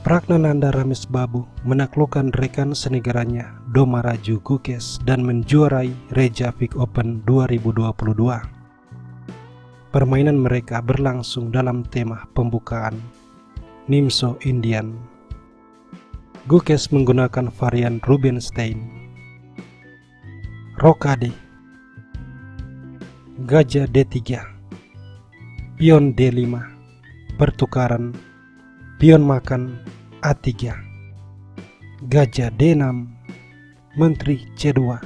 Pragnananda Ramesbabu menaklukkan rekan senegaranya Domaraju Gukes dan menjuarai Reykjavik Open 2022. Permainan mereka berlangsung dalam tema pembukaan Nimso Indian. Gukes menggunakan varian Rubinstein, Rokade, Gajah D3, Pion D5, pertukaran, Pion makan A3, Gajah D6, Menteri C2,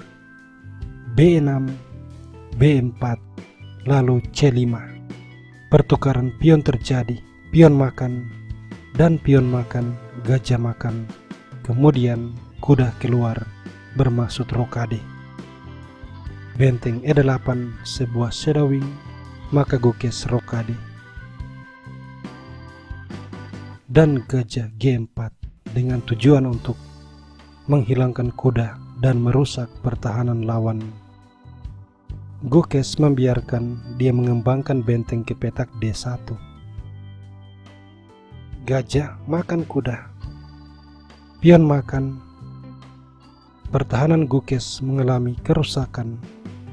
B6, B4, lalu C5. Pertukaran pion terjadi, pion makan dan pion makan, gajah makan. Kemudian kuda keluar, bermaksud rokade. Benteng E8 sebuah shadowing, maka Gukes rokade. Dan gajah G4 dengan tujuan untuk menghilangkan kuda dan merusak pertahanan lawan. Gukes membiarkan dia mengembangkan benteng ke petak D1. Gajah makan kuda, pion makan. Pertahanan Gukes mengalami kerusakan,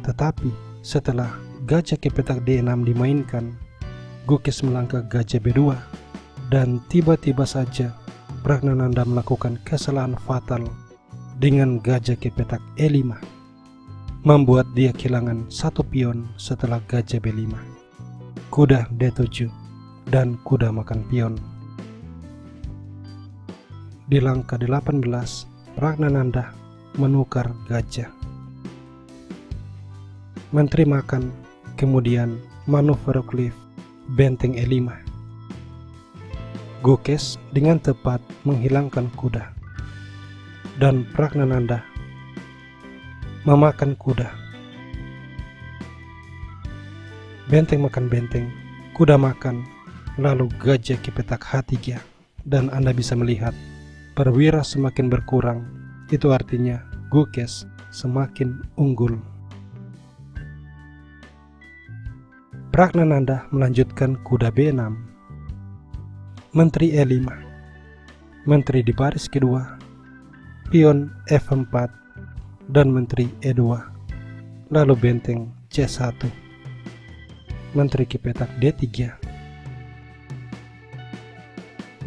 tetapi setelah gajah ke petak D6 dimainkan, Gukes melangkah gajah B2. Dan tiba-tiba saja Pragnananda melakukan kesalahan fatal dengan gajah ke petak E5, membuat dia kehilangan satu pion setelah gajah B5, kuda D7, dan kuda makan pion. Di langkah 18, Pragnananda menukar gajah. Menteri makan, kemudian manuver cliff benteng E5. Gukes dengan tepat menghilangkan kuda, dan Pragnananda memakan kuda. Benteng makan benteng, kuda makan, lalu gajah ke petak H3, dan Anda bisa melihat perwira semakin berkurang. Itu artinya Gukes semakin unggul. Pragnananda melanjutkan kuda B6. Menteri E5, menteri di baris kedua, pion F4, dan menteri E2, lalu benteng C1, menteri ke petak D3,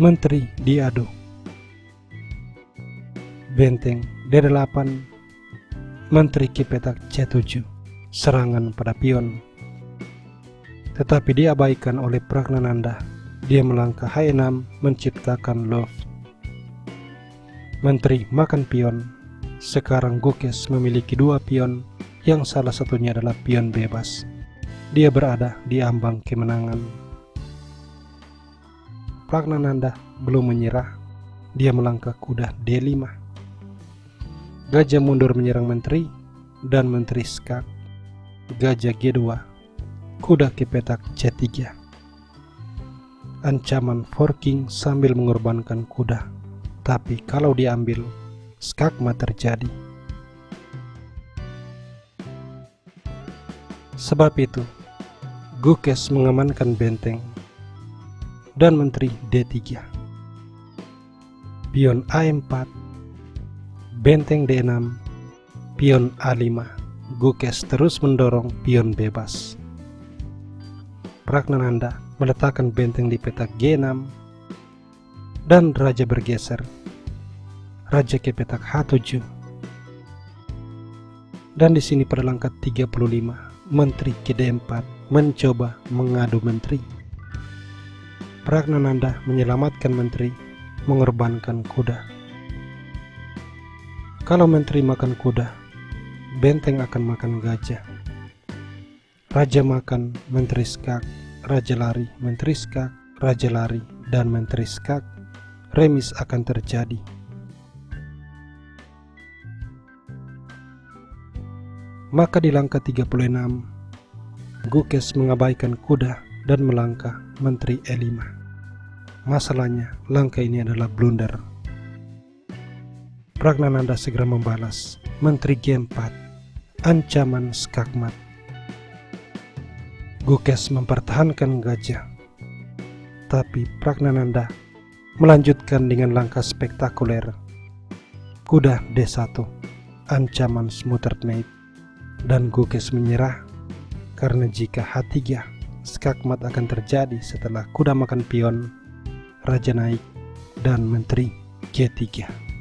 menteri diadu, benteng D8, menteri ke petak C7, serangan pada pion. Tetapi diabaikan oleh Pragnananda. Dia melangkah H6 menciptakan love. Menteri makan pion. Sekarang Gukes memiliki dua pion yang salah satunya adalah pion bebas. Dia berada di ambang kemenangan. Pragnananda belum menyerah. Dia melangkah kuda D5. Gajah mundur menyerang menteri dan menteri skak. Gajah G2. Kuda ke petak C3. Ancaman forking sambil mengorbankan kuda, tapi kalau diambil, skakma terjadi. Sebab itu, Gukes mengamankan benteng dan menteri D3. Pion A4, benteng D6, pion A5. Gukes terus mendorong pion bebas. Pragnananda meletakkan benteng di petak G6 dan raja bergeser. Raja ke petak H7. Dan di sini pada langkah 35, menteri ke D4 mencoba mengadu menteri. Pragnananda menyelamatkan menteri, mengorbankan kuda. Kalau menteri makan kuda, benteng akan makan gajah. Raja makan, menteri skak, raja lari, menteri skak, raja lari, dan menteri skak. Remis akan terjadi. Maka di langkah 36, Gukes mengabaikan kuda dan melangkah menteri E5. Masalahnya, langkah ini adalah blunder. Pragnananda segera membalas, menteri G4, ancaman skakmat. Gukes mempertahankan gajah, tapi Pragnananda melanjutkan dengan langkah spektakuler. Kuda D1, ancaman Smothered Maid, dan Gokes menyerah karena jika H3, skakmat akan terjadi setelah kuda makan pion, raja naik, dan menteri G3.